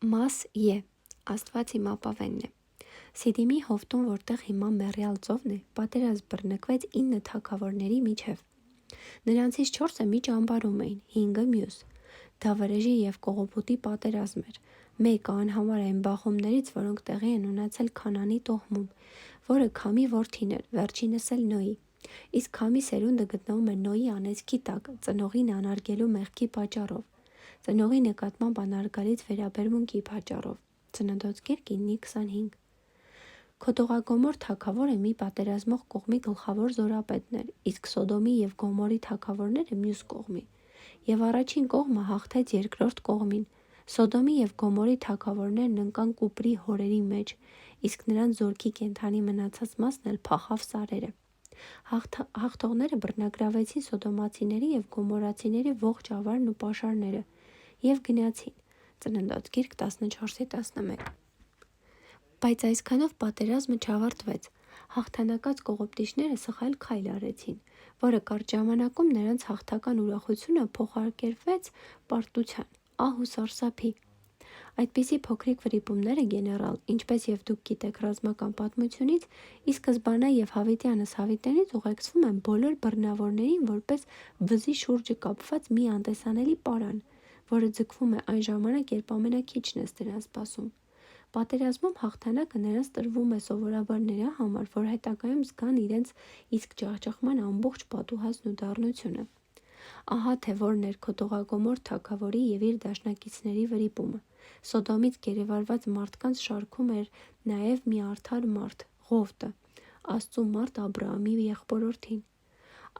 Մաս Է. Աստված իմ ապավենն է։ Սիդիմի հովտում, որտեղ հիմա մեռյալ ծովն է, պատերազմ բռնկվեց 9 թագավորների միջև։ Նրանցից 4-ը մի ճամբարում էին, 5-ը մյուս։ Դա վրեժի և կողոպուտի պատերազմ էր։ Մեկը անհամար այն բախումներից, որոնք տեղի են ունեցել Քանանի տոհմում, որը Քամի որդին էր, վերջինս էլ Նոյի։ Իսկ Քամի սերունդը գտնվում էր Նոյի անեծքի տակ, ծնողին անարգելու մեղքի պատճառով, ծնողի նկատմամբ անարգալից վերաբերմունքի պատճառով։ Ծննդոց գիրք 9:25։ Քոդողագոմոր թագավորը մի պատերազմող կողմի գլխավոր զորապետն էր, իսկ Սոդոմի և Գոմորի թագավորները մյուս կողմի։ Եվ առաջին կողմը հաղթեց երկրորդ կողմին։ Սոդոմի և Գոմորի թագավորներն ընկան Կուպրի հորերի մեջ, իսկ նրանց զորքի կենդանի մնացած մասն էլ փախավ սարերը։ Հաղթողները բռնագրավեցին սոդոմացիների և գոմորացիների ողջ ավարն ու պաշարները և գնացին։ Ծննդոց գիրք 14:11։ Բայց այսքանով պատերազմը չավարտվեց։ Հաղթանակած կողոպտիչները սխալ քայլ արեցին, որը կարճ ժամանակում նրանց հաղթական ուրախությունը փոխարկվեց պարտության, ահ ու սարսափի։ Այդպիսի փոքրիկ վրիպումները, գեներալ, ինչպես և դուք գիտեք ռազմական պատմությունից, ի սկզբանե և հավիտյանս հավիտենից ուղեկցվում են բոլոր բռնավորներին որպես վզի շուրջը կապված մի անտեսանելի պարան, որը ձգվում է այն ժամանակ, երբ ամենաքիչն ես դրան սպասում։ Պատերազմում հաղթանակը նրանց տրվում է սովորաբար նրա համար, որ հետագայում զգան իրենց իսկ ջախջախման ամբողջ պատուհասն ու դառնությունը։ Ահա թե որն էր Քոդողագոմոր թագավորի և իր դաշնակիցների վրիպումը։ Սոդոմից գերեվարված մարդկանց շարքում էր նաև մի արդար մարդ՝ Ղովտը, Աստծու մարդ Աբրահամի եղբորորդին։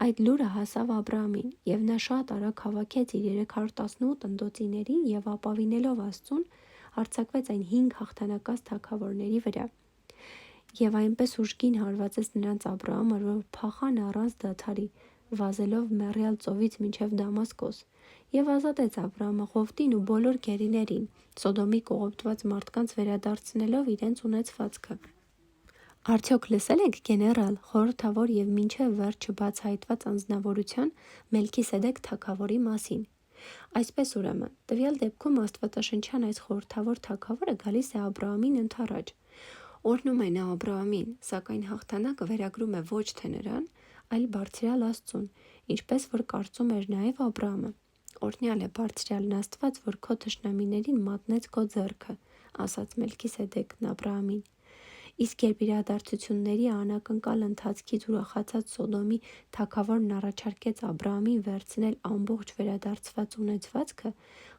Այդ լուրը հասավ Աբրահամին, և նա շատ արագ հավաքեց իր 318 ընտոծիներին և ապավինելով Աստծուն, հարձակվեց այն 5 հաղթանակած թագավորների վրա։ Եվ այնպես ուժգին հարվածեց նրանց Աբրահամը, որ փախան առանց դադարի, վազելով մեռյալ ծովից մինչև Դամասկոս, և ազատեց Աբրահամը Ղովտին ու բոլոր գերիներին, Սոդոմի կողոպտված մարդկանց վերադարձնելով իրենց ունեցվածքը։ Արդյոք լսել եք, գեներալ, խորհրդավոր և մինչև վերջ չբացահայտված անձնավորության՝ Մելքիսեդեկ թագավորի մասին։ Այսպես ուրեմն, տվյալ դեպքում աստվածաշնչյան այս խորհրդավոր թագավորը գալիս է Աբրահամին ընդառաջ։ Օրհնում է նա Աբրահամին, սակայն հաղթանակը վերագրում է ոչ թե նրան, այլ Բարձրյալ Աստծուն, ինչպես որ կարծում էր նաև Աբրահամը։ Օրհնյալ է Բարձրյալն Աստված, որ քո թշնամիներին մատնեց քո ձեռքը, ասաց Մելքիսեդեկն Աբրահամին։ Իսկ երբ իրադարձությունների անակնկալ ընթացքից ուրախացած Սոդոմի թագավորն առաջարկեց Աբրահամին վերցնել ամբողջ վերադարձված ունեցվածքը,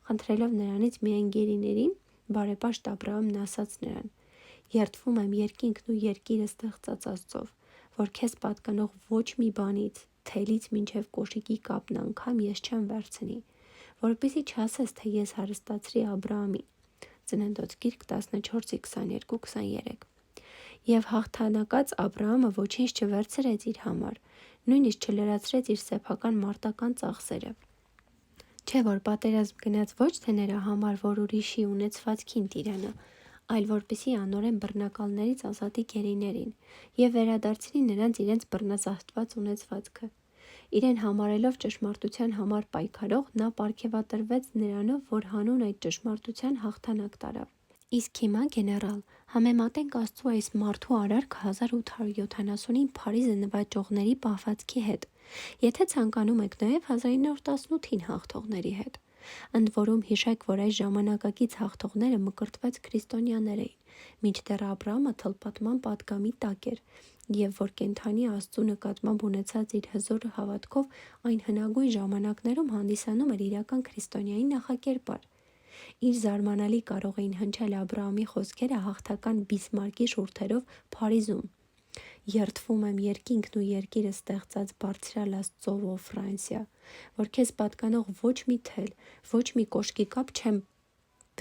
խնդրելով նրանից միայն գերիներին, բարեպաշտ Աբրահամն ասաց նրան. «Երդվում եմ երկինքն ու երկիրը ստեղծած Աստծով, որ քեզ պատկանող ոչ մի բանից, թելից մինչև կոշիկի կապն անգամ ես չեմ վերցնի, որպեսզի չասես, թե ես հարստացրի Աբրահամին»։ Ծննդոց գիրք 14:22-23։ Եվ հաղթանակած Աբրահամը ոչինչ չվերցրեց իր համար, նույնիսկ չլրացրեց իր սեփական մարտական ծախսերը։ Չէ՞ որ պատերազմ գնաց ոչ թե նրա համար, որ ուրիշի ունեցվածքին տիրանա, այլ որպեսզի անօրեն բռնակալներից ազատի գերիներին և վերադարձնի նրանց իրենց բռնազավթված ունեցվածքը։ Իրեն համարելով ճշմարտության համար պայքարող, նա պարգևատրվեց նրանով, որ հանուն այդ ճշմարտության հաղթանակ տարավ։ Իսկ հիմա, գեներալ, համեմատենք Աստծու այս մարդու արարքը 1879 Փարիզը նվաճողների պահվածքի հետ, եթե ցանկանում եք նաև 1918-ին հաղթողների հետ։ Ընդ որում հիշեք, որ այս ժամանակակից հաղթողները մկրտված քրիստոնյաներ էին, մինչդեռ Աբրահամը թլպատման պատգամի տակ էր, և որ կենդանի Աստծու նկատմամբ ունեցած իր հզոր հավատքով այն հնագույն ժամանակներում հանդիսանում էր իրական քրիստոնյայի նախակերպար։ Իր զարմանալի կարող էին հնչել Աբրահամի խոսքերը հաղթական Բիսմարկի շուրթերով Փարիզում. «Երդվում եմ երկինքն ու երկիրը ստեղծած Բարձրյալ Աստծով, ո Ֆրանսիա, որ քեզ պատկանող ոչ մի թել, ոչ մի կոշկի կապ չեմ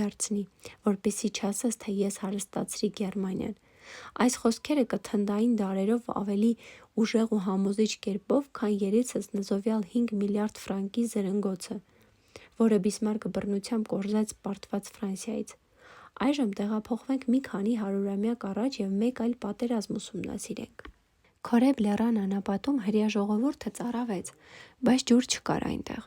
վերցնի, որպեսզի չասես, թե ես հարստացրի Գերմանիան»։ Այս խոսքերը կթնդային դարերով ավելի ուժեղ ու համոզիչ կերպով, քան երիցս նզովյալ 5 միլիարդ ֆրանկի զրնգոցը, որը Բիսմարկը բռնությամբ կորզեց պարտված Ֆրանսիայից։ Այժմ տեղափոխվենք մի քանի հարյուրամյակ առաջ և մեկ այլ պատերազմ ուսումնասիրենք։ Քորեբ լեռան անապատում հրեա ժողովուրդը ծարավեց, բայց ջուր չկար այնտեղ,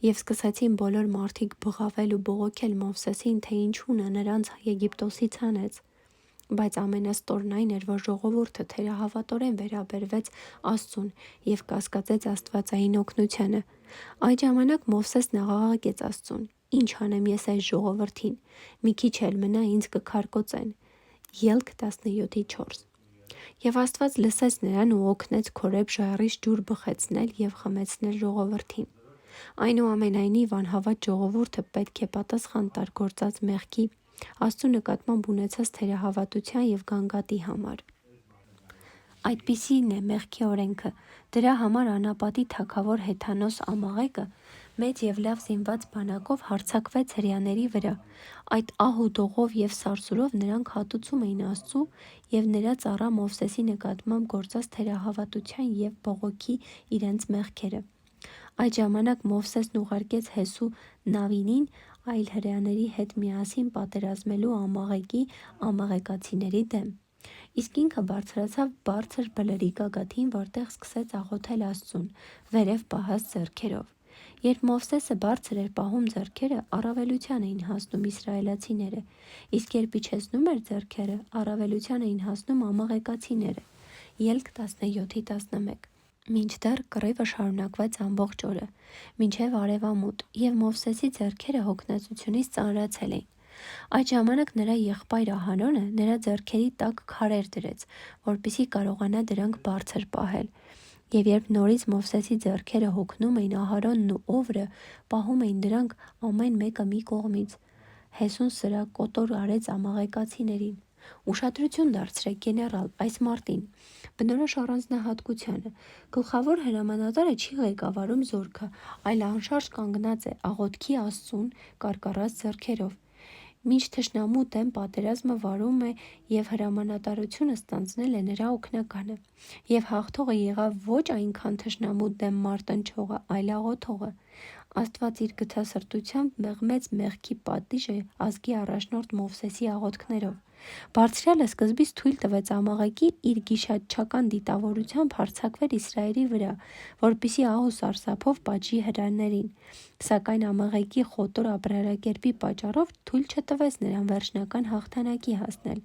և սկսեցին բոլոր մարդիկ բղավել ու բողոքել Մովսեսին, թե ինչու նա նրանց Եգիպտոսից հանեց։ Բայց ամենաստորն այն էր, որ ժողովուրդը թերահավատորեն վերաբերվեց Աստծուն և կասկածեց աստվածային օգնությանը։ Այդ ժամանակ Մովսեսն աղաղակեց Աստծուն. «Ինչ անեմ ես այս ժողովրդին, մի քիչ էլ մնա ինձ կքարկոծեն»։ Ելք 17:4։ Եվ Աստված լսեց նրան ու օգնեց Քորեբ ժայռից ջուր բխեցնել և խմեցնել ժողովրդին։ Այնուամենայնիվ անհավատ ժողովուրդը պետք է պատասխան տար գործած մեղքի, Աստծու նկատմամբ ունեցած թերահավատության և գանգատի համար։ Այդպիսին է մեղքի օրենքը։ Դրա համար անապատի թագավոր հեթանոս Ամաղեկը մեծ և լավ զինված բանակով հարձակվեց հրեաների վրա։ Այդ ահ ու դողով և սարսուռով նրանք հատուցում էին Աստծու և նրա ծառա Մովսեսի նկատմամբ գործած թերահավատության և բողոքի իրենց մեղքերը։ Այդ ժամանակ Մովսեսն ուղարկեց Հեսու Նավինին այլ հրեաների հետ միասին պատերազմելու Ամաղեկի ամաղեկացիների դեմ։ Իսկ ինքը բարձրացավ բարձր բլրի գագաթին, որտեղ սկսեց աղոթել Աստծուն՝ վերև պահած ձեռքերով։ Երբ Մովսեսը բարձր էր պահում ձեռքերը, առավելության էին հասնում իսրայելացիները, իսկ երբ իջեցնում էր ձեռքերը, առավելության էին հասնում ամաղեկացիները։ Ելք 17:11։ Մինչդեռ կռիվը շարունակվեց ամբողջ օրը, մինչև արևամուտ, և Մովսեսի ձեռքերը հոգնածությունից ծանրացել էին։ Այդ ժամանակ նրա եղբայր Ահարոնը նրա ձեռքերի տակ քարեր դրեց, որպեսզի կարողանա դրանք բարձր պահել։ Եվ երբ նորից Մովսեսի ձեռքերը հոգնում էին, Ահարոնն ու Օվրը պահում էին դրանք ամեն մեկը մի կողմից։ Հեսուն սրա կոտոր արեց ամաղեկացիներին։ Ուշադրություն դարձրեք, գեներալ, այս մարտին, բնորոշ առանձնահատկությանը։ Գլխավոր հրամանատարը չի ղեկավարում զորքը, այլ անշարժ կանգնած է աղոթքի Աստծուն կարկառած ձեռքերով։ Մինչ թշնամու դեմ պատերազմը վարում է և հրամանատարությունը ստանձնել է նրա օգնականը։ Եվ հաղթողը եղավ ոչ այնքան թշնամու դեմ մարտնչողը, այլ աղոթողը։ Աստված իր գթասրտությամբ մեղմեց մեղքի պատիժը ազգի առաջնորդ Մովսեսի աղոթքներով։ Բարձրյալը սկզբից թույլ տվեց Ամաղեկին իր գիշատչական դիտավորությամբ հարձակվել Իսրայելի վրա, որպեսզի ահ ու սարսափով պատժի հրեաներին։ Սակայն Ամաղեկի խոտոր ապրելակերպի պատճառով թույլ չտվեց նրան վերջնական հաղթանակի հասնել,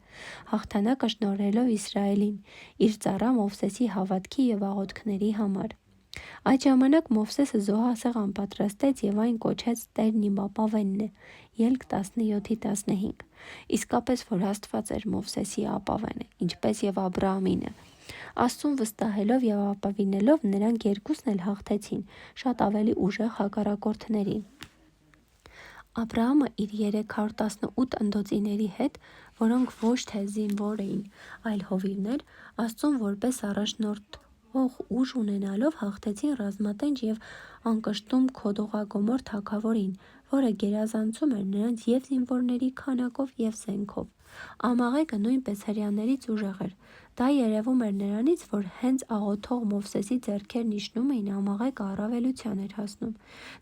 հաղթանակը շնորհելով Իսրայելին՝ իր ծառա Մովսեսի հավատքի և աղոթքների համար։ Այդ ժամանակ Մովսեսը զոհասեղան պատրաստեց և այն կոչեց «Տերն իմ ապավենն է»։ Ելք 17:15։ Իսկապես որ Աստված էր Մովսեսի ապավենը, ինչպես և Աբրահամինը։ Աստծուն վստահելով և ապավինելով նրանք երկուսն էլ հաղթեցին շատ ավելի ուժեղ հակառակորդներին։ Աբրահամը իր 318 ընդոցիների հետ, որոնք ոչ թե զինվոր էին, այլ հովիվներ, Աստծուն որպես առաջնորդող ուժ ունենալով հաղթեցին ռազմատենչ և անկշտում Սոդոմագոմոր թագավորին, որը գերազանցում էր նրանց և զինվորների քանակով և զենքով։ Ամաղեկը նույնպես հրեաներից ուժեղ էր։ Դա երևում էր նրանից, որ հենց աղոթող Մովսեսի ձեռքերն իջնում էին, Ամաղեկը առավելության էր հասնում։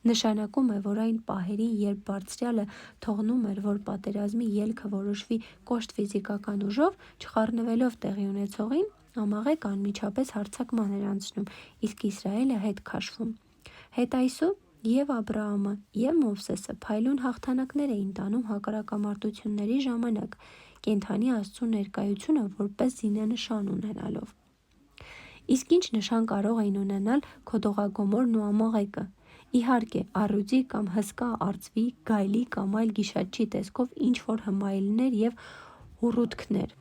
Նշանակում է, որ այն պահերին, երբ Բարձրյալը թողնում էր, որ պատերազմի ելքը որոշվի կոշտ ֆիզիկական ուժով, չխառնվելով տեղի ունեցողին, Ամաղեկը անմիջապես հարձակման էր անցնում, իսկ Իսրայելը հետ քաշվում։ Հետայսու և Աբրահամը, և Մովսեսը փայլուն հաղթանակներ էին տանում հակառակամարտությունների ժամանակ, կենդանի Աստծու ներկայությունը որպես զինանշան ունենալով։ Իսկ ինչ նշան կարող էին ունենալ Սոդոմագոմորն ու Ամաղեկը։ Իհարկե, առյուծի կամ հսկա արծվի, գայլի կամ այլ գիշատչի տեսքով ինչ-որ հմայելներ և ուռուցքներ։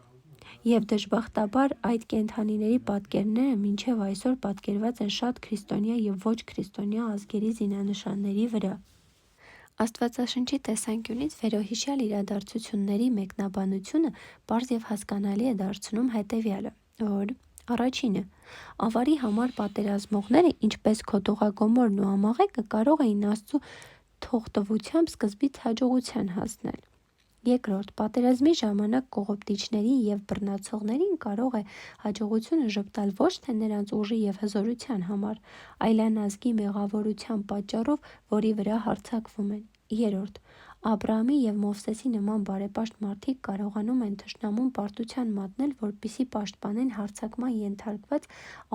Եվ դժբախտաբար այդ կենդանիների պատկերները մինչև այսօր պատկերված են շատ քրիստոնյա և ոչ քրիստոնյա ազգերի զինանշանների վրա։ Աստվածաշնչի տեսանկյունից վերոհիշյալ իրադարձությունների մեկնաբանությունը պարզ և հասկանալի է դարձնում հետևյալը, որ առաջինը, ավարի համար պատերազմողները, ինչպես Սոդոմագոմորն ու Ամաղեկը, կարող էին Աստծու թողտվությամբ սկզբից հաջողության հասնել։ Երկրորդ, պատերազմի ժամանակ կողոպտիչներին և բռնացողներին կարող է հաջողությունը ժպտալ ոչ թե նրանց ուժի և հզորության համար, այլ այն ազգի մեղավորության պատճառով, որի վրա հարձակվում են։ Երրորդ, Աբրահամի և Մովսեսի նման բարեպաշտ մարդիկ կարողանում են թշնամուն պարտության մատնել, որպեսզի պաշտպանեն հարձակման ենթարկված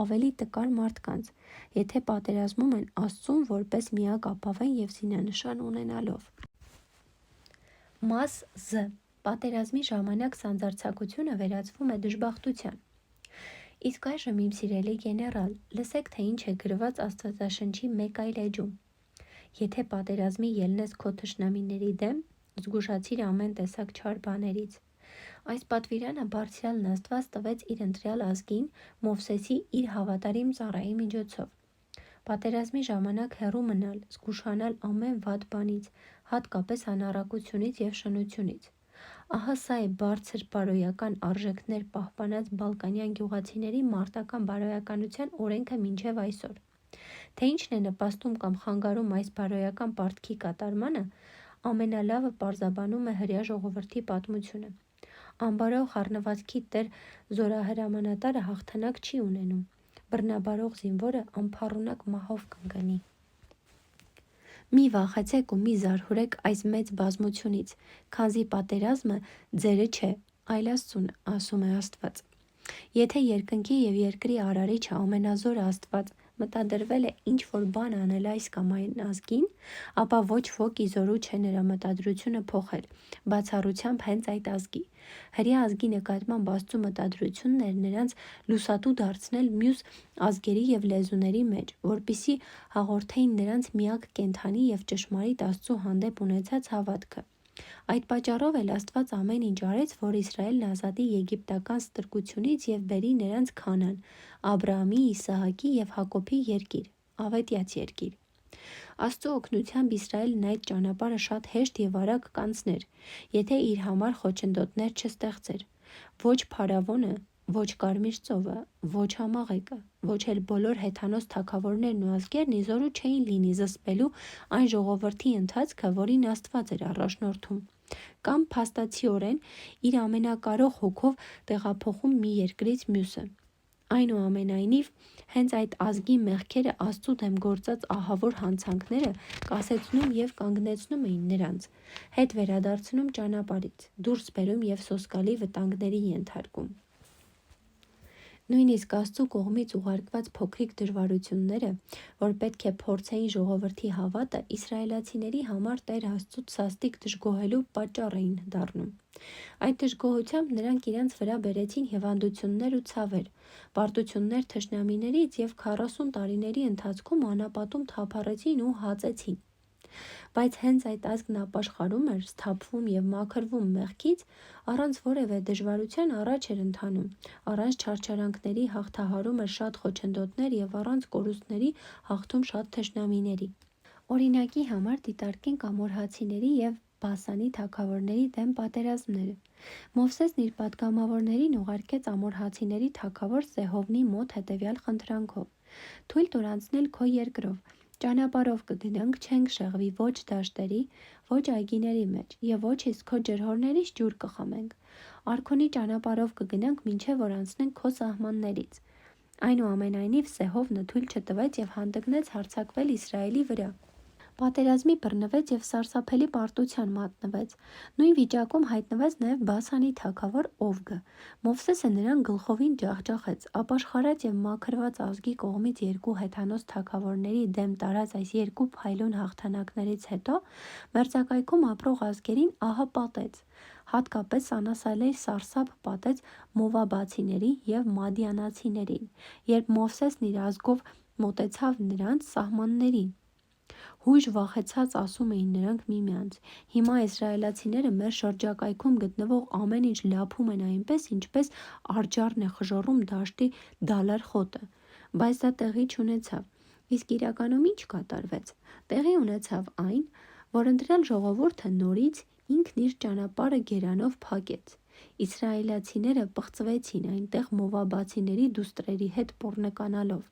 ավելի տկար մարդկանց, եթե պատերազմում են Աստծուն որպես միակ ապավեն և զինանշան ունենալով։ Մաս Զ. Պատերազմի ժամանակ սանձարձակությունը վերածվում է դժբախտության։ Իսկ այժմ, իմ սիրելի գեներալ, լսեք, թե ինչ է գրված Աստվածաշնչի մեկ այլ էջում. Եթե պատերազմի ելնես քո թշնամիների դեմ, զգուշացիր ամեն տեսակ չար բաներից։ Այս պատվիրանը Բարձրյալն Աստված տվեց իր ընտրյալ ազգին Մովսեսի իր հավատարիմ ծառայի միջոցով։ Պատերազմի ժամանակ հեռու մնալ, զգուշանալ ամեն վատ բանից, հատկապես անառակությունից և շնությունից։ Ահա սա է բարձր բարոյական արժեքներ պահպանած բալկանյան գյուղացիների մարտական բարոյականության օրենքը մինչև այսօր։ Թե ինչն է նպաստում կամ խանգարում այս բարոյական պարտքի կատարմանը, ամենալավը պարզաբանում է հրեա ժողովրդի պատմությունը։ Անբարոյ խառնվածքի տեր զորահրամանատարը հաղթանակ չի ունենում, բռնաբարող զինվորը անփառունակ մահով կընկնի։ Մի վախեցեք ու մի զարհուրեք այս մեծ բազմությունից, քանզի պատերազմը ձերը չէ, այլ Աստծուն, ասում է Աստված։ Եթե երկնքի և երկրի արարիչը ամենազոր Աստված մտադրվել է ինչ-որ բան անել այս կամ այն ազգին, ապա ոչ ոք ի զորու չէ նրա մտադրությունը փոխել, բացառությամբ հենց այդ ազգի։ Հրեա ազգի նկատմամբ Աստծու մտադրությունն էր նրանց լուսատու դարձնել մյուս ազգերի և լեզուների մեջ, որպեսզի հաղորդեին նրանց միակ կենդանի և ճշմարիտ Աստծու հանդեպ ունեցած հավատքը։ Այդ պատճառով էլ Աստված ամեն ինչ արեց, որ Իսրայելն ազատի եգիպտական ստրկությունից և բերի նրանց Քանան, Աբրահամի, Իսահակի և Հակոբի երկիր, ավետյաց երկիր։ Աստծու օգնությամբ Իսրայելն այդ ճանապարհը շատ հեշտ և արագ կանցներ, եթե իր համար խոչընդոտներ չստեղծեր։ Ոչ Փարավոնը, ոչ Կարմիր ծովը, ոչ Համաղեկը, ոչ էլ բոլոր հեթանոս թագավորներն ու ազգերն ի զորու չէին լինի զսպելու այն ժողովրդի ընթացքը, որին Աստված էր առաջնորդում, կամ փաստացիորեն իր ամենակարող հոգով տեղափոխում մի երկրից մյուսը։ Այնուամենայնիվ, հենց այդ ազգի մեղքերը Աստծու դեմ գործած ահավոր հանցանքները կասեցնում և կանգնեցնում էին նրանց, հետ վերադարձնում ճանապարհից, դուրս բերում և սոսկալի վտանգների ենթարկում։ Նույնիսկ Աստծու կողմից ուղարկված փոքրիկ դժվարությունները, որ պետք է փորձեին ժողովրդի հավատը, իսրայելացիների համար Տեր Աստծուց սաստիկ դժգոհելու պատճառ էին դառնում։ Այդ դժգոհությամբ նրանք իրենց վրա բերեցին հիվանդություններ ու ցավեր, պարտություններ թշնամիներից և 40 տարիների ընթացքում անապատում թափառեցին ու հածեցին։ Բայց հենց այդ ազգն ապաշխարում էր, սթափվում և մաքրվում մեղքից, առանց որևէ դժվարության առաջ էր ընթանում, առանց չարչարանքների հաղթահարում էր շատ խոչընդոտներ և առանց կորուստների հաղթում շատ թշնամիների։ Օրինակի համար դիտարկենք ամորհացիների և Բասանի թագավորների դեմ պատերազմները։ Մովսեսն իր պատգամավորներին ուղարկեց ամորհացիների թագավոր Սեհովնի մոտ հետևյալ խնդրանքով. «Թույլ տուր անցնել քո երկրով, ճանապարհով կգնանք, չենք շեղվի ոչ դաշտերի, ոչ այգիների մեջ, և ոչ իսկ քո ջրհորներից ջուր կխմենք։ Արքունի ճանապարհով կգնանք, մինչև որ անցնենք քո սահմաններից»։ Այնուամենայնիվ Սեհովնը թույլ չտվեց և հանդգնեց հարձակվել Իսրայելի վրա։ Պատերազմի բռնվեց և սարսափելի պարտության մատնվեց։ Նույն վիճակում հայտնվեց նաև Բասանի թագավոր Օվգը։ Մովսեսը նրան գլխովին ջախջախեց։ Ապաշխարած և մաքրված ազգի կողմից երկու հեթանոս թագավորների դեմ տարած այս երկու փայլուն հաղթանակներից հետո մերձակայքում ապրող ազգերին ահա պատեց։ Հատկապես անասելի սարսափ պատեց մովաբացիներին և մադիանացիներին, երբ Մովսեսն իր ազգով մոտեցավ նրանց սահմաններին։ Հույժ վախեցած ասում էին նրանք միմյանց. «Հիմա իսրայելացիները մեր շրջակայքում գտնվող ամեն ինչ լափում են այնպես, ինչպես արջառն է խժոռում դաշտի դալար խոտը»։ Բայց դա տեղի չունեցավ։ Իսկ իրականում ի՞նչ կատարվեց։ Տեղի ունեցավ այն, որ ընտրյալ ժողովուրդը նորից ինքն իր ճանապարհը գերանով փակեց։ Իսրայելացիները պղծվեցին այնտեղ մովաբացիների դուստրերի հետ պոռնկանալով։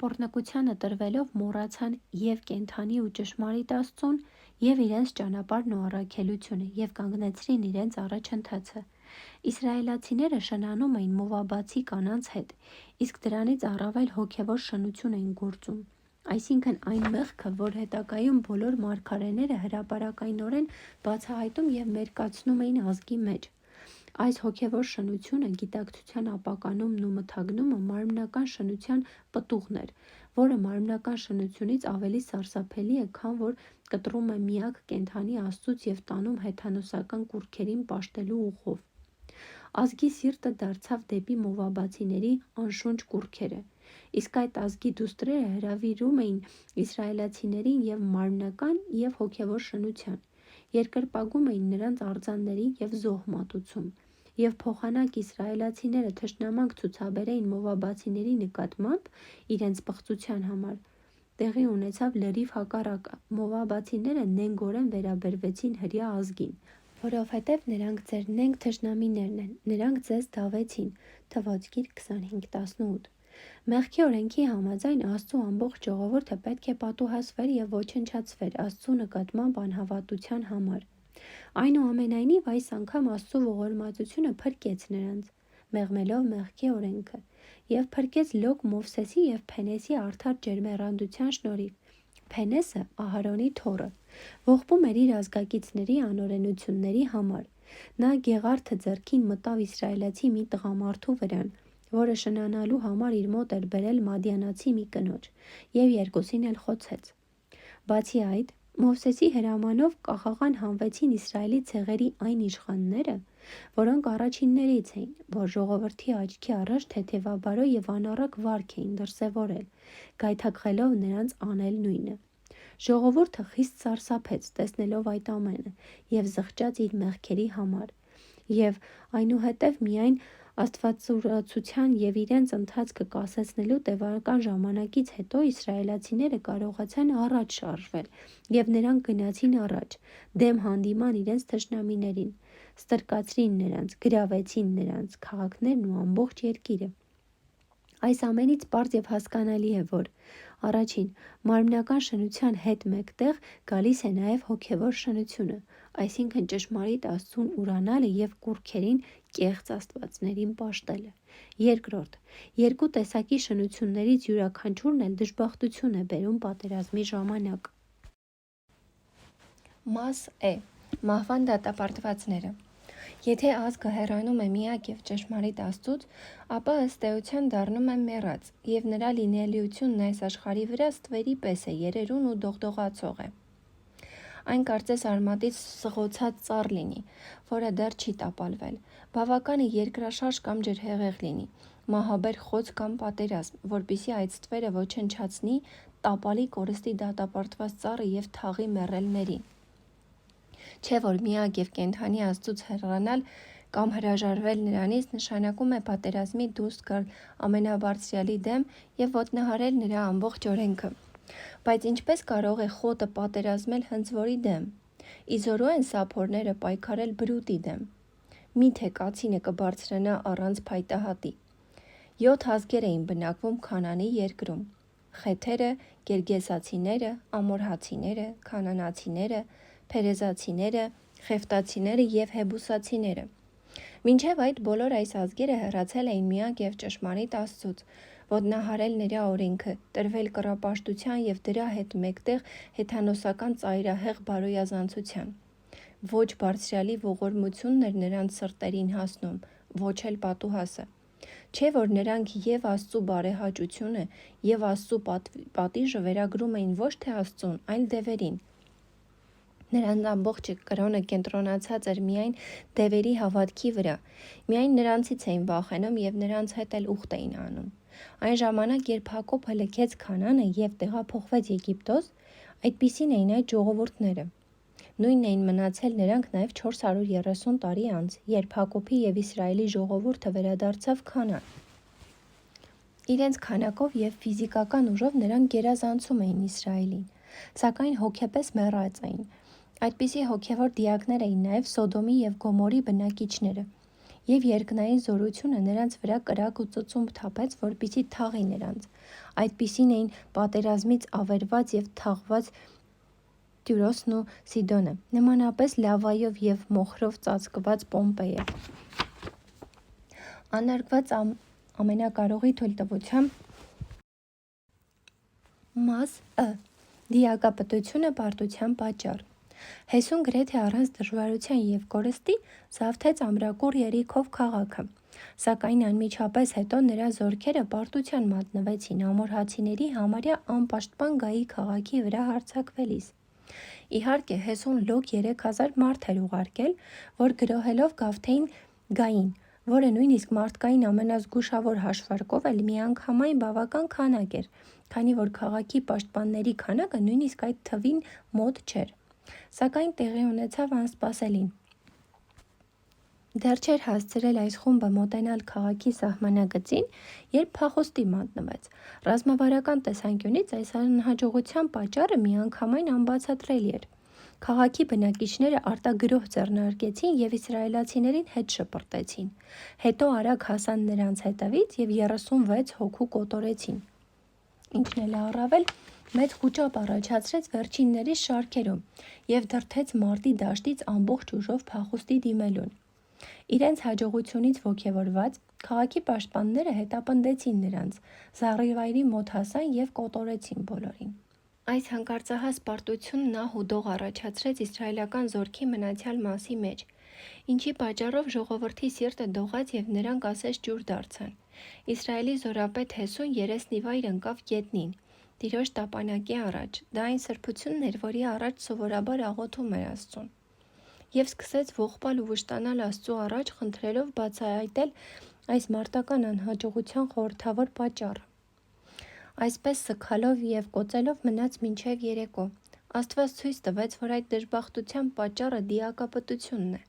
Պոռնկությանը տրվելով մոռացան և կենդանի ու ճշմարիտ Աստծուն, և իրենց ճանապարհն ու առաքելությունը, և կանգնեցրին իրենց առաջընթացը։ Իսրայելացիները շնանում էին մովաբացի կանանց հետ, իսկ դրանից առավել հոգևոր շնություն էին գործում։ Այսինքն այն մեղքը, որ հետագայում բոլոր մարգարեները հրապարակայնորեն բացահայտում և մերկացնում էին ազգի մեջ։ Այս հոգևոր շնությունը, գիտակցության ապականումն ու մթագնումը մարմնական շնության պտուղն էր, որը մարմնական շնությունից ավելի սարսափելի է, քան որ կտրում է միակ կենդանի Աստծուց և տանում հեթանոսական կուռքերին պաշտելու ուղով։ Ազգի սիրտը դարձավ դեպի մովաբացիների անշունչ կուռքերը, իսկ այդ ազգի դուստրերը հրավիրում էին իսրայելացիներին և մարմնական և հոգևոր շնության, երկրպագում էին նրանց արձաններին և զոհ մատուցում, և փոխանակ իսրայելացիները թշնամանք ցուցաբերեին մովաբացիների նկատմամբ իրենց պղծության համար, տեղի ունեցավ լրիվ հակառակը. մովաբացիները նենգորեն վերաբերվեցին հրեա ազգին, որովհետև նրանք ձեր նենգ թշնամիներն են, նրանք ձեզ դավեցին. Թվոց գիրք 25:18։ Մեղքի օրենքի համաձայն Աստծու ամբողջ ժողովուրդը պետք է պատուհասվեր և ոչնչացվեր Աստծու նկատմամբ անհավատության համար։ Այնուամենայնիվ, այս անգամ Աստծու ողորմածությունը փրկեց նրանց, մեղմելով մեղքի օրենքը, և փրկեց լոկ Մովսեսի և Փենեսի արդար ջերմեռանդության շնորհիվ։ Փենեսը Ահարոնի թոռը, ողբում էր իր ազգակիցների անօրենությունների համար։ Նա Գեղարդը ձեռքին մտավ իսրայելացի մի տղամարդու վրան, որը շնանալու համար իր մոտ էր բերել մադիանացի մի կնոջ, և երկուսին էլ խոցեց։ Բացի այդ, Մովսեսի հրամանով կախաղան հանվեցին Իսրայելի ցեղերի այն իշխանները, որոնք առաջիններից էին, որ ժողովրդի աչքի առաջ թեթևաբարո և անառակ վարք էին դրսևորել, գայթակղելով նրանց անել նույնը։ Ժողովուրդը խիստ սարսափեց, տեսնելով այդ ամենը, և զղջաց իր մեղքերի համար, և այնուհետև միայն աստվածուրացության և իրենց ընթացքը կասեցնելու տևական ժամանակից հետո իսրայելացիները կարողացան առաջ շարժվել, և նրանք գնացին առաջ, դեմ հանդիման իրենց թշնամիներին, ստրկացրին նրանց, գրավեցին նրանց քաղաքներն ու ամբողջ երկիրը։ Այս ամենից պարզ և հասկանալի է, որ առաջին, մարմնական շնության հետ մեկտեղ գալիս է նաև հոգևոր շնությունը, այսինքն ճշմարիտ Աստծուն ուրանալը և կուռքերին կեղծ աստվածներին պաշտելը։ Երկրորդ, երկու տեսակի շնություններից յուրաքանչյուրն էլ դժբախտություն է բերում պատերազմի ժամանակ։ Մաս Է. Մահվան դատապարտվածները։ Եթե ազգը հեռանում է միակ և ճշմարիտ Աստծուց, ապա ըստ էության դառնում է մեռած, և նրա լինելիությունն այս աշխարհի վրա ստվերի պես է, երերուն ու դողդողացող է։ Այն կարծես արմատից սղոցած ծառ լինի, որը դեռ չի տապալվել, բավական է երկրաշարժ կամ ջրհեղեղ լինի, մահաբեր խոց կամ պատերազմ, որպեսզի այդ ստվերը ոչնչացնի, տապալի կորստի դատապարտված ծառը և թաղի մեռելներին։ Չէ՞ որ միակ և կենդանի Աստծուց հեռանալ կամ հրաժարվել նրանից նշանակում է պատերազմի դուրս գալ ամենաբարձրյալի դեմ և ոտնահարել նրա ամբողջ օրենքը։ Բայց ինչպես կարող է խոտը պատերազմել հնձվորի դեմ։ Իզորու են սափորները պայքարել բրուտի դեմ։ Մի՞թե կացինը կբարձրանա առանց փայտահատի։ 7 ազգեր էին բնակվում Քանանի երկրում. խեթերը, գերգեսացիները, ամորհացիները, քանանացիները, փերեզացիները, խեֆտացիները և հեբուսացիները։ Մինչև այդ բոլոր այս ազգերը հեռացել էին միակ և ճշմարիտ Աստծուց, ոտնահարել նրա օրենքը, տրվել կռապաշտության և դրա հետ մեկտեղ հեթանոսական ծայրահեղ բարոյազանցության։ Ոչ բարձրյալի ողորմությունն էր նրանց սրտերին հասնում, ոչ էլ պատուհասը։ Չէ՞ որ նրանք և Աստծու բարեհաճությունը, և Աստծու պատիժը վերագրում էին ոչ թե Աստծուն, այլ դևերին։ Նրանց ամբողջ կրոնը կենտրոնացած էր միայն դևերի հավատքի վրա, միայն նրանցից էին վախենում և նրանց հետ էլ ուխտ էին անում։ Այն ժամանակ, երբ Հակոբը լքեց Քանանը և տեղափոխվեց Եգիպտոս, այդպիսին էին այդ ժողովուրդները։ Նույնն էին մնացել նրանք նաև 430 տարի անց, երբ Հակոբի և Իսրայելի ժողովուրդը վերադարձավ Քանան։ Իրենց քանակով և ֆիզիկական ուժով նրանք գերազանցում էին Իսրայելին, սակայն հոգեպես մեռած էին։ Այդպիսի հոգևոր դիակներ էին նաև Սոդոմի և Գոմորի բնակիչները, և երկնային զորությունը նրանց վրա կրակ ու ծծումբ թափեց, որպեսզի թաղի նրանց։ Այդպիսին էին պատերազմից ավերված և թաղված Տյուրոսն ու Սիդոնը, նմանապես լավայով և մոխրով ծածկված Պոմպեյը։ Անարգված ամենակարողի թույլտվությամբ Մաս Ը. Դիակապտությունը պարտության պատճառ։ Հեսուն գրեթե առանց դժվարության և կորստի զավթեց ամրակուռ երիքով քաղաքը, սակայն անմիջապես հետո նրա զորքերը պարտության մատնվեցին ամորհացիների համարյա անպաշտպան գայի քաղաքի վրա հարձակվելիս։ Իհարկե, Հեսուն լոկ 3000 մարդ էր ուղարկել, որ գրոհելով գավթեին գային, որը նույնիսկ մարդկային ամենազգուշավոր հաշվարկով էլ միանգամայն բավական քանակ էր, քանի որ քաղաքի պաշտպանների քանակը նույնիսկ այդ թվին մոտ չէր։ Սակայն տեղի ունեցավ անսպասելին։ Դեռ չէր հասցրել այս խումբը մոտենալ քաղաքի սահմանագծին, երբ փախուստի մատնվեց։ Ռազմավարական տեսանկյունից այս անհաջողության պատճառը միանգամայն անբացատրելի էր։ Քաղաքի բնակիչները արտագրոհ ձեռնարկեցին և իսրայելացիներին հետ շպրտեցին, հետո արագ հասան նրանց հետևից և 36 հոգու կոտորեցին, ինչն էլ առավել մեծ խուճապ առաջացրեց վերջիններիս շարքերում և դրդեց մարտի դաշտից ամբողջ ուժով փախուստի դիմելուն։ Իրենց հաջողությունից ոգևորված, քաղաքի պաշտպանները հետապնդեցին նրանց, զառիվայրի մոտ հասան և կոտորեցին բոլորին։ Այս հանկարծահաս պարտությունն ահ ու դող առաջացրեց իսրայելական զորքի մնացյալ մասի մեջ, ինչի պատճառով ժողովրդի սիրտը դողաց և նրանք ասես ջուր դարձան։ Իսրայելի զորապետ Հեսուն երեսնիվայր ընկավ գետնին, Տիրոջ տապանակի առաջ, դա այն սրբությունն էր, որի առաջ սովորաբար աղոթում էր Աստծուն, և սկսեց ողբալ ու վշտանալ Աստծու առաջ, խնդրելով բացահայտել այս մարտական անհաջողության խորհրդավոր պատճառը։ Այսպես սգալով և կոծելով մնաց մինչև երեկո։ Աստված ցույց տվեց, որ այդ դժբախտության պատճառը դիակապտությունն է։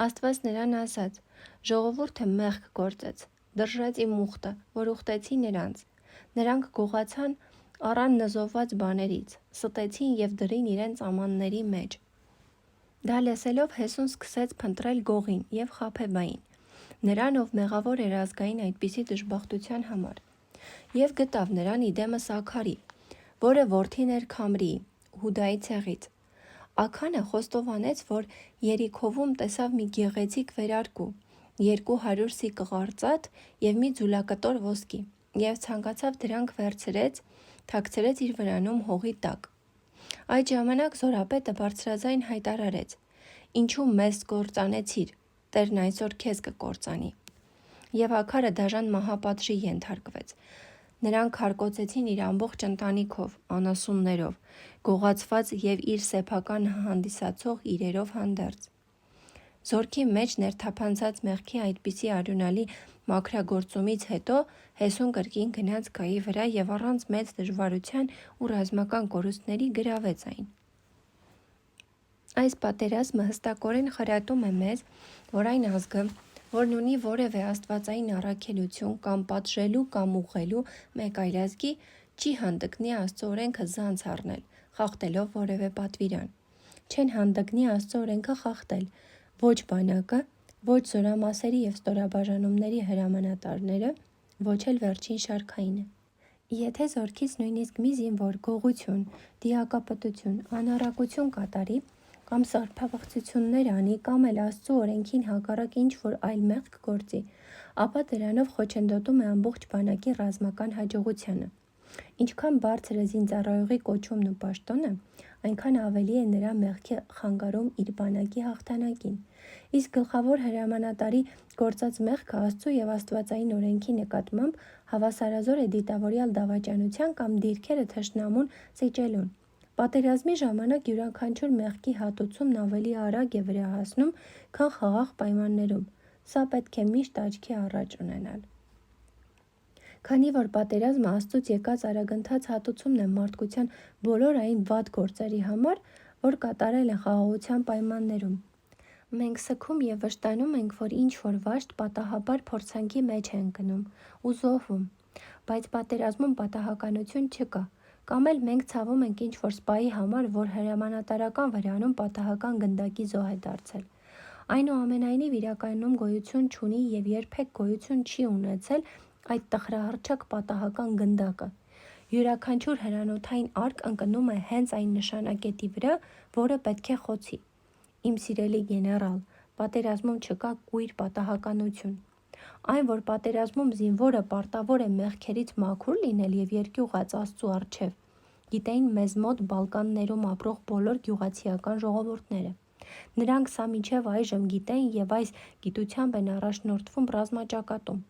Աստված նրան ասաց. «Ժողովուրդը մեղք գործեց, դրժեց իմ ուխտը, որ ուխտեցի նրանց։ Նրանք գողացան առան նզովված բաներից, ստեցին և դրին իրենց ամանների մեջ»։ Դա լսելով Հեսուն սկսեց փնտրել Գողին և Խաբեբային, նրան, ով մեղավոր էր ազգային այդպիսի դժբախտության համար, և գտավ նրան իդեմս Աքանի, որը որդին էր Քամրիի, Հուդայի ցեղից։ Աքանը խոստովանեց, որ Երիքովում տեսավ մի գեղեցիկ վերարկու, 200 սիկլ արծաթ և մի ձուլակտոր ոսկի, և ցանկացավ դրանք վերցրեց, թաքցրեց իր վրանում հողի տակ։ Այդ ժամանակ զորապետը բարձրաձայն հայտարարեց. «Ինչու մեզ կործանեցիր, Տերն այսօր քեզ կկործանի»։ Եվ Աքանը դաժան մահապատժի ենթարկվեց։ Նրան քարկոծեցին իր ամբողջ ընտանիքով, անասուններով, գողացված և իր սեփական հանդիսացող իրերով հանդերձ։ Զորքի մեջ ներթափանցած մեղքի այդպիսի արյունալի մաքրագործումից հետո Հեսուն կրկին գնաց գայի վրա և առանց մեծ դժվարության ու ռազմական կորուստների գրավեց այն։ Այս պատերազմը հստակորեն խրատում է մեզ, որ այն ազգը, որն ունի որևէ աստվածային առաքելություն կամ պատժելու կամ ուղղելու մեկ այլ ազգի, չի հանդգնի Աստծո օրենքը զանց առնել, խախտելով որևէ պատվիրան։ Չեն հանդգնի Աստծո օրենքը խախտել ոչ բանակը, ոչ զորամասերի և ստորաբաժանումների հրամանատարները, ոչ էլ վերջին շարքայինը։ Եթե զորքից նույնիսկ մի զինվոր գողություն, դիակապտություն, անառակություն կատարի, կամ սրբավղծություններ անի, կամ էլ Աստծու օրենքին հակառակ ինչ-որ այլ մեղք գործի, ապա դրանով խոչընդոտում է ամբողջ բանակի ռազմական հաջողությանը։ Ինչքան բարձր է զինծառայողի կոչումն ու պաշտոնը, այնքան ավելի է նրա մեղքի խանգարում իր բանակի հաղթանակին։ Իսկ գլխավոր հրամանատարի գործած մեղքը Աստծու և աստվածային օրենքի նկատմամբ հավասարազոր է դիտավորյալ դավաճանության կամ դիրքերը թշնամուն սիճելուն։ Պատերազմի ժամանակ յուրաքանչյուր մեղքի հատուցումն ավելի արագ է վրա հասնում, քան խաղաղ պայմաններում։ Սա պետք է միշտ աչքի առաջ ունենալ։ Քանի որ պատերազմը Աստծուց եկած արագընթաց հատուցումն է մարդկության բոլոր այն վատ գործերի համար, որ կատարել են խաղաղության պայմաններում։ Մենք սգում և վշտանում ենք, որ ինչ-որ վաշտ պատահաբար փորձանքի մեջ է ընկնում ու զոհվում, բայց պատերազմում պատահականություն չկա, կամ էլ մենք ցավում ենք ինչ-որ սպայի համար, որ հրամանատարական վրանում պատահական գնդակի զոհ է դարձել։ Այնուամենայնիվ իրականում գոյություն չունի և երբեք գոյություն չի ունեցել այդ տխրահռչակ պատահական գնդակը։ Յուրաքանչյուր հրանոթային արկ ընկնում է հենց այն նշանակետի վրա, որը պետք է խոցի։ Իմ սիրելի գեներալ, պատերազմում չկա կույր պատահականություն։ Այն, որ պատերազմում զինվորը պարտավոր է մեղքերից մաքուր լինել և երկյուղած Աստծու առջև, գիտեին մեզ մոտ Բալկաններում ապրող բոլոր գյուղացիական ժողովուրդները։ Նրանք սա մինչև այժմ գիտեն և այս գիտությամբ են առաջնորդվում ռազմաճակատում։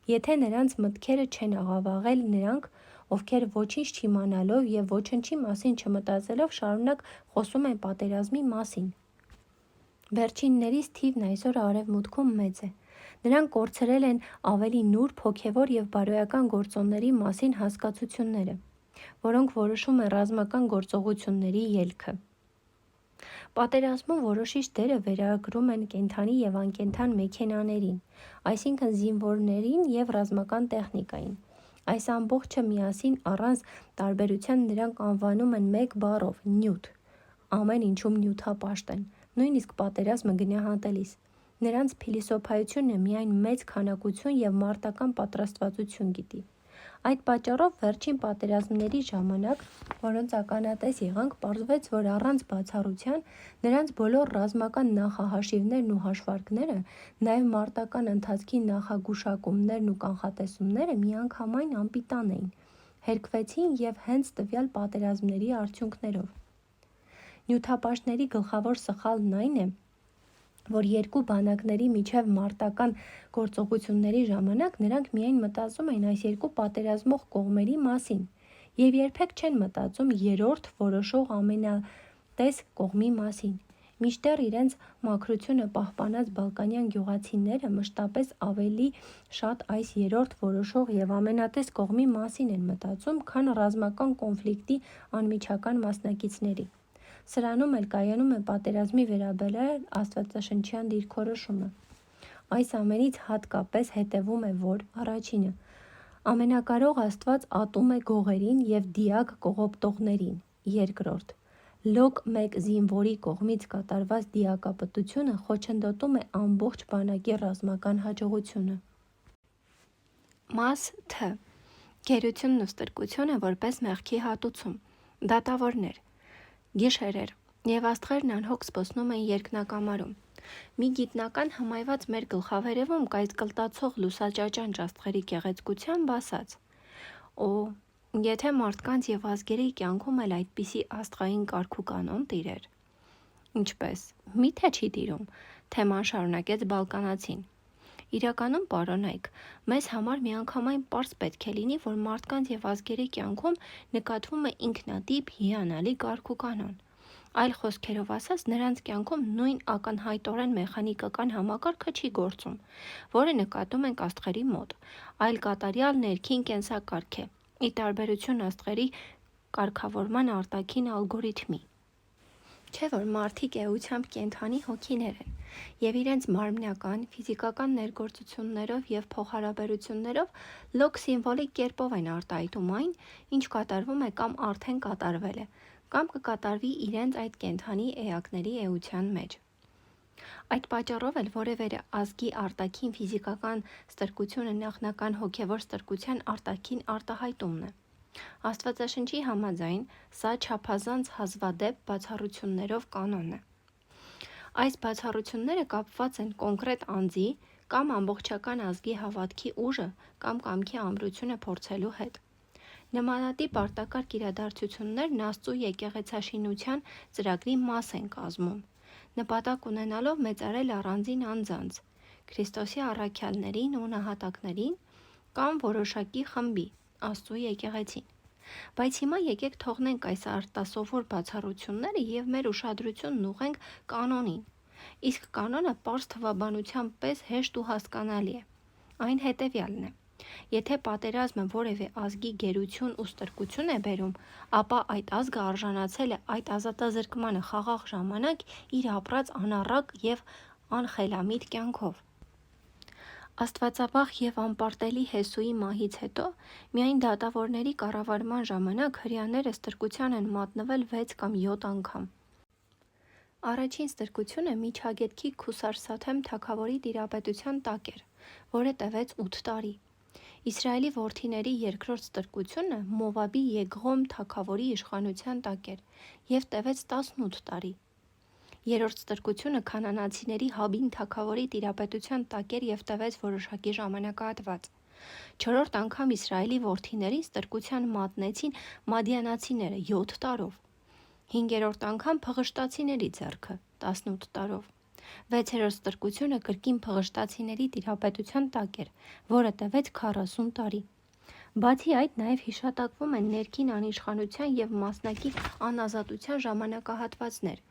Եթե նրանց մտքերը չեն աղավաղել, նրանք, ովքեր ոչինչ չիմանալով և ոչնչի մասին չմտածելով շարունակ խոսում են պատերազմի մասին։ Վերջիններիս թիվն այսօր արևմուտքում մեծ է։ Նրանք կորցրել են ավելի նուրբ, հոգևոր և բարոյական գործոնների մասին հասկացությունները, որոնք որոշում են ռազմական գործողությունների ելքը։ Պատերազմում որոշիչ դերը վերագրում են կենդանի և անկենդան մեքենաներին, այսինքն զինվորներին և ռազմական տեխնիկային։ Այս ամբողջը միասին առանց տարբերության նրանք անվանում են մեկ բառով՝ նյութ։ Ամեն ինչում նյութապաշտ են, նույնիսկ պատերազմը գնահատելիս։ Նրանց փիլիսոփայությունը միայն մեծ քանակություն և մարտական պատրաստվածություն գիտի։ Այդ պատճառով վերջին պատերազմների ժամանակ, որոնց ականատես եղանք, պարզվեց, որ առանց բացառության նրանց բոլոր ռազմական նախահաշիվներն ու հաշվարկները, նաև մարտական ընթացքի նախագուշակումներն ու կանխատեսումները միանգամայն անպիտան էին, հերկվեցին և հենց տվյալ պատերազմների արդյունքներով։ Նյութապաշտների գլխավոր սխալն այն է, որ երկու բանակների միջև մարտական գործողությունների ժամանակ նրանք միայն մտածում են այս երկու պատերազմող կողմերի մասին և երբեք չեն մտածում երրորդ որոշող ամենատես կողմի մասին, մինչդեռ իրենց մաքրությունը պահպանած բալկանյան գյուղացիները մշտապես ավելի շատ այս երրորդ որոշող և ամենատես կողմի մասին են մտածում, քան ռազմական կոնֆլիկտի անմիջական մասնակիցների։ Սրանում էլ կայանում է պատերազմի վերաբերյալ աստվածաշնչյան դիրքորոշումը։ Այս ամենից հատկապես հետևում է, որ առաջինը. ամենակարող Աստված ատում է գողերին և դիակ կողոպտողներին, երկրորդ. լոկ մեկ զինվորի կողմից կատարված դիակապտությունը խոչընդոտում է ամբողջ բանակի ռազմական հաջողությունը։ Մաս Თ. Գերությունն ու ստրկությունը որպես մեղքի հատուցում։ Դատավորներ. Գիշերեր, և աստղերն անհոգ զբոսնում են երկնակամարում։ Մի գիտնական հմայված մեր գլխավերևում կայծկլտացող լուսաճաճանճ աստղերի գեղեցկությամբ ասաց. «Օ, եթե մարդկանց և ազգերի կյանքում էլ այդպիսի աստղային կարգուկանոն տիրեր»։ Ինչպես, մի՞թե չի տիրում, թեման շարունակեց Բալկանացին։ Իրականում, պարոնայք, մեզ համար միանգամայն պարզ պետք է լինի, որ մարդկանց և ազգերի կյանքում նկատվում է ինքնատիպ, հիանալի կարգուկանոն։ Այլ խոսքերով ասած, նրանց կյանքում նույն ակնհայտորեն մեխանիկական համակարգը չի գործում, որը նկատում ենք աստղերի մոտ, այլ կատարյալ ներքին կենսակարգ է, ի տարբերություն աստղերի կարգավորման արտաքին ալգորիթմի։ Չէ՞ որ մարդիկ էությամբ կենդանի հոգիներ են, և իրենց մարմնական, ֆիզիկական ներգործություններով և փոխհարաբերություններով լոկ սիմվոլիկ կերպով են արտահայտում այն, ինչ կատարվում է կամ արդեն կատարվել է, կամ կկատարվի իրենց այդ կենդանի էակների էության մեջ։ Այդ պատճառով էլ որևէ ազգի արտաքին ֆիզիկական ստրկությունը նախնական հոգևոր ստրկության արտաքին արտահայտումն է։ Աստվածաշնչի համաձայն, սա չափազանց հազվադեպ բացառություններով կանոն է։ Այս բացառությունները կապված են կոնկրետ անձի կամ ամբողջական ազգի հավատքի ուժը կամ կամքի ամրությունը փորձելու հետ։ Նմանատիպ արտակարգ իրադարձություններն Աստծու եկեղեցաշինության ծրագրի մաս են կազմում, նպատակ ունենալով մեծարել առանձին անձանց, Քրիստոսի առաքյալներին ու նահատակներին կամ որոշակի խմբի, Աստծու եկեղեցին։ Բայց հիմա եկեք թողնենք այս արտասովոր բացառությունները և մեր ուշադրությունն ուղղենք կանոնին։ Իսկ կանոնը պարզ թվաբանության պես հեշտ ու հասկանալի է։ Այն հետևյալն է. եթե պատերազմը որևէ ազգի գերություն ու ստրկություն է բերում, ապա այդ ազգը արժանացել է այդ ազատազրկմանը խաղաղ ժամանակ իր ապրած անառակ և անխելամիտ կյանքով։ Աստվածավախ և անպարտելի Հեսուի մահից հետո միայն դատավորների կառավարման ժամանակ հրեաները ստրկության են մատնվել 6 կամ 7 անգամ։ Առաջին ստրկությունը Միջագետքի Քուսարսաթեմ թագավորի տիրապետության տակ էր, որը տևեց 8 տարի։ Իսրայելի որդիների երկրորդ ստրկությունը Մովաբի Եգղոմ թագավորի իշխանության տակ էր և տևեց 18 տարի։ Երրորդ ստրկությունը քանանացիների Հաբին թագավորի տիրապետության տակ էր և տևեց որոշակի ժամանակահատված։ Չորրորդ անգամ Իսրայելի որդիներին ստրկության մատնեցին մադիանացիները 7 տարով, 5-րդ անգամ փղշտացիների ձեռքը 18 տարով։ 6-րդ ստրկությունը կրկին փղշտացիների տիրապետության տակ էր, որը տևեց 40 տարի։ Բացի այդ, նաև հիշատակվում են ներքին անիշխանության և մասնակի անազատության ժամանակահատվածներ,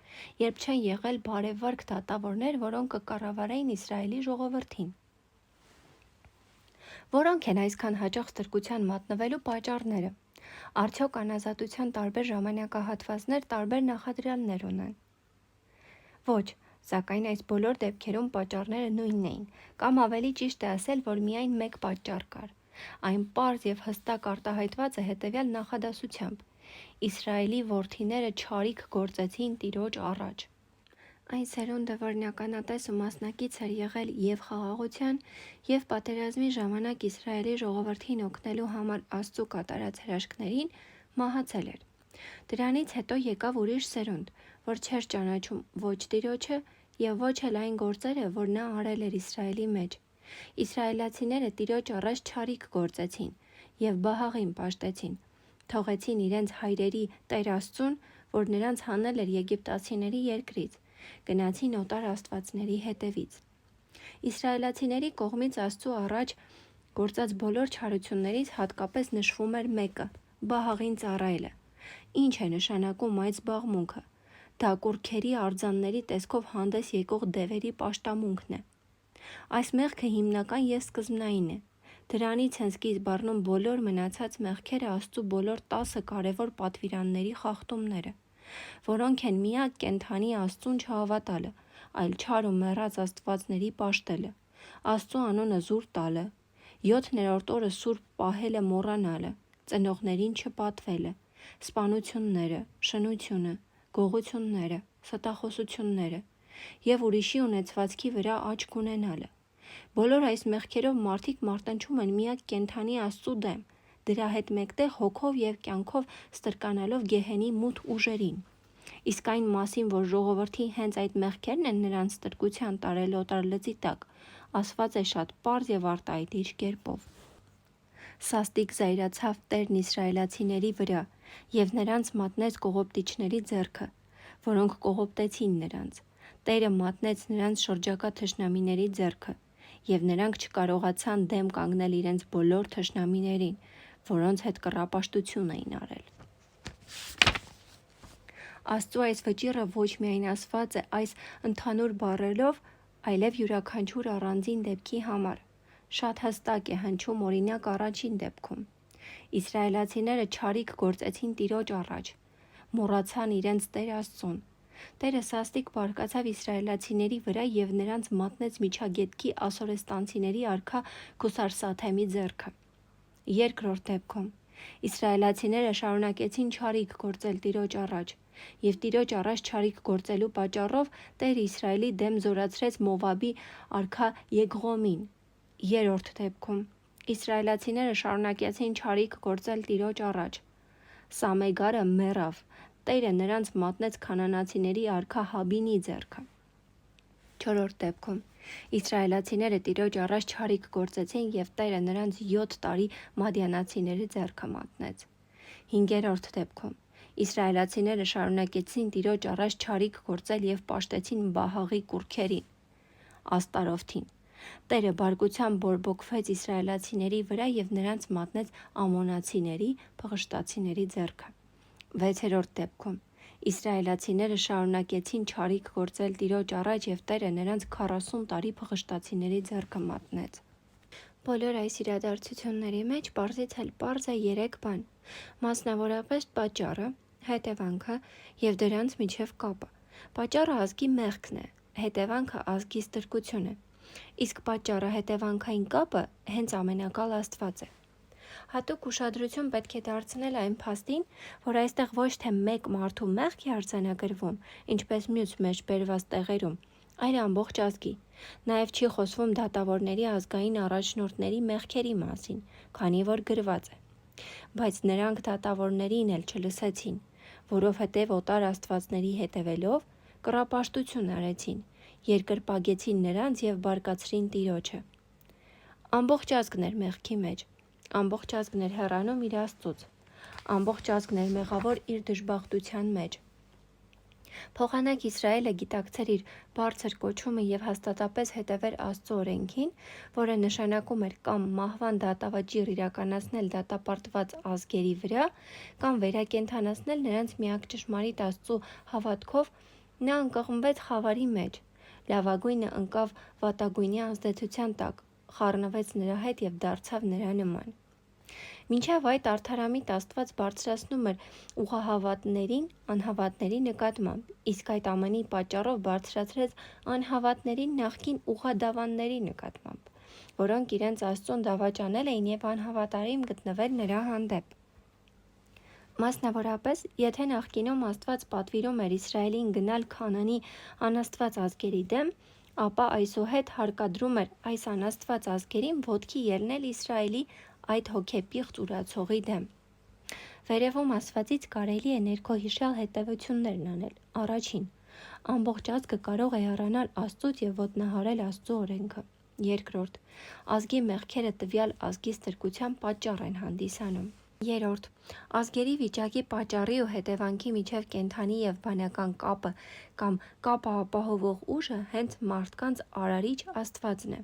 երբ չեն եղել բարեվարք դատավորներ, որոնք կկառավարեին Իսրայելի ժողովրդին։ Որոնք են այսքան հաճախ ստրկության մատնվելու պատճառները։ Արդյոք անազատության տարբեր ժամանակահատվածներ տարբեր նախադրյալներ ունեն։ Ոչ, սակայն այս բոլոր դեպքերում պատճառները նույնն էին, կամ ավելի ճիշտ է ասել, որ միայն մեկ պատճառ կար։ Այն պարզ և հստակ արտահայտված է հետևյալ նախադասությամբ. Իսրայելի որդիները չարիք գործեցին Տիրոջ առաջ։ Այն սերունդը, որն ականատես ու մասնակից էր եղել և խաղաղության, և պատերազմի ժամանակ Իսրայելի ժողովրդին օգնելու համար Աստծու կատարած հրաշքներին, մահացել էր։ Դրանից հետո եկավ ուրիշ սերունդ, որ չէր ճանաչում ոչ Տիրոջը և ոչ էլ այն գործերը, որ նա արել էր Իսրայելի մեջ։ Իսրայելացիները Տիրոջ առաջ չարիք գործեցին և Բահաղին պաշտեցին, թողեցին իրենց հայրերի Տեր Աստծուն, որ նրանց հանել էր եգիպտացիների երկրից, գնացին օտար աստվածների հետևից։ Իսրայելացիների կողմից Աստծու առաջ գործած բոլոր չարություններից հատկապես նշվում էր մեկը՝ Բահաղին ծառայելը։ Ինչ է նշանակում այդ զբաղմունքը։ Դա կուռքերի արձանների տեսքով հանդես եկող դևերի պաշտամունքն է։ Այս մեղքը հիմնական և սկզբնային է։ Դրանից են սկիզբ առնում բոլոր մնացած մեղքերը Աստծու բոլոր 10 կարևոր պատվիրանների խախտումները, որոնք են միակ կենդանի Աստծուն չհավատալը, այլ չար ու մեռած աստվածների պաշտելը, Աստծու անունը զուր տալը, 7-րդ օրը սուրբ պահելը մոռանալը, ծնողներին չպատվելը, սպանությունները, շնությունը, գողությունները, ստախոսությունները և ուրիշի ունեցվածքի վրա աչք ունենալը։ Բոլոր այս մեղքերով մարդիկ մարտնչում են միակ կենդանի Աստծու դեմ, դրա հետ մեկտեղ հոգով և կյանքով ստրկանալով գեհենի մութ ուժերին։ Իսկ այն մասին, որ ժողովրդի հենց այդ մեղքերն են նրանց ստրկության տարել օտար լծի տակ, ասված է շատ պարզ և արտահայտիչ կերպով։ Սաստիկ զայրացավ Տերն իսրայելացիների վրա և նրանց մատնեց կողոպտիչների ձեռքը, որոնք կողոպտեցին նրանց։ Տերը մատնեց նրանց շրջակա թշնամիների ձեռքը, և նրանք չկարողացան դեմ կանգնել իրենց բոլոր թշնամիներին, որոնց հետ կռապաշտություն էին արել։ Աստծու այս վճիռը ոչ միայն ասված է այս ընդհանուր բառերով, այլև յուրաքանչյուր առանձին դեպքի համար։ Շատ հստակ է հնչում օրինակ առաջին դեպքում։ Իսրայելացիները չարիք գործեցին Տիրոջ առաջ, մոռացան իրենց Տեր Աստծուն։ Տերը սաստիկ բարկացավ իսրայելացիների վրա և նրանց մատնեց միջագետքի ասորեստանցիների արքա Քուսարսաթեմի ձեռքը։ Երկրորդ դեպքում իսրայելացիները շարունակեցին չարիք գործել Տիրոջ առաջ, և Տիրոջ առաջ չարիք գործելու պատճառով Տերը Իսրայելի դեմ զորացրեց Մովաբի արքա Եգղոմին։ Երրորդ դեպքում իսրայելացիները շարունակեցին չարիք գործել Տիրոջ առաջ։ Սամեգարը մեռավ, Տերը նրանց մատնեց քանանացիների արքա Հաբինի ձեռքը։ Չորրորդ դեպքում իսրայելացիները Տիրոջ առաջ չարիք գործեցին և Տերը նրանց 7 տարի մադիանացիների ձեռքը մատնեց։ 5-րդ դեպքում իսրայելացիները շարունակեցին Տիրոջ առաջ չարիք գործել և պաշտեցին Բահաղի կուռքերին, Աստարոթին։ Տերը բարկությամբ բորբոքվեց իսրայելացիների վրա և նրանց մատնեց ամոնացիների, փղշտացիների ձեռքը։ 6-րդ դեպքում իսրայելացիները շարունակեցին չարիք գործել Տիրոջ առաջ և Տերը նրանց 40 տարի փղշտացիների ձեռքը մատնեց։ Բոլոր այս իրադարձությունների մեջ պարզից էլ պարզ է 3 բան՝ մասնավորապես պատճառը, հետևանքը և դրանց միջև կապը։ Պատճառը ազգի մեղքն է, հետևանքը ազգի ստրկությունը, իսկ պատճառը-հետևանքային կապը հենց ամենակալ Աստված է։ Հատուկ ուշադրություն պետք է դարձնել այն փաստին, որ այստեղ ոչ թե մեկ մարդու մեղք է արձանագրվում, ինչպես մյուս մեջբերված տեղերում, այլ ամբողջ ազգի։ Նաև չի խոսվում դատավորների ազգային առաջնորդների մեղքերի մասին, քանի որ գրված է. բայց նրանք դատավորներին էլ չլսեցին, որովհետև օտար աստվածների հետևելով կռապաշտություն արեցին, երկրպագեցին նրանց և բարկացրին Տիրոջը։ Ամբողջ ազգն էր մեղքի մեջ, ամբողջ ազգն էր հեռանում իր Աստծուց, ամբողջ ազգն էր մեղավոր իր դժբախտության մեջ։ Փոխանակ Իսրայելը գիտակցեր իր բարձր կոչումը և հաստատապես հետևեր Աստծո օրենքին, որը նշանակում էր կամ մահվան դատավճիռ իրականացնել դատապարտված ազգերի վրա, կամ վերակենդանացնել նրանց միակ ճշմարիտ Աստծու հավատքով, նա ընկղմվեց խավարի մեջ, լավագույնը ընկավ վատագույնի ազդեցության տակ, խառնվեց նրա հետ և դարձավ նրա նման։ Մինչև այդ արդարամիտ Աստված բարձրացնում էր ուղղահավատներին անհավատների նկատմամբ, իսկ այդ ամենի պատճառով բարձրացրեց անհավատներին նախկին ուղղադավանների նկատմամբ, որոնք իրենց Աստծուն դավաճանել էին և անհավատարիմ գտնվել նրա հանդեպ։ Մասնավորապես, եթե նախկինում Աստված պատվիրում էր Իսրայելին գնալ Քանանի անաստված ազգերի դեմ, ապա այսուհետ հարկադրում էր այս անաստված ազգերին ոտքի ելնել Իսրայելի այդ հոգեպիղծ ուրացողի դեմ։ Վերևում ասվածից կարելի է ներքոհիշյալ հետևություններն անել։ Առաջին, ամբողջ ազգը կարող է հեռանալ Աստծուց և ոտնահարել Աստծո օրենքը։ Երկրորդ, ազգի մեղքերը տվյալ ազգի ստրկության պատճառ են հանդիսանում։ Երրորդ, ազգերի վիճակի պատճառի ու հետևանքի միջև կենդանի և բանական կապը կամ կապը ապահովող ուժը հենց մարդկանց արարիչ Աստվածն է։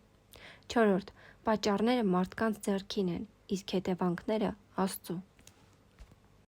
Չորրորդ, պատճառները մարդկանց ձեռքին են, իսկ հետևանքները՝ Աստծո։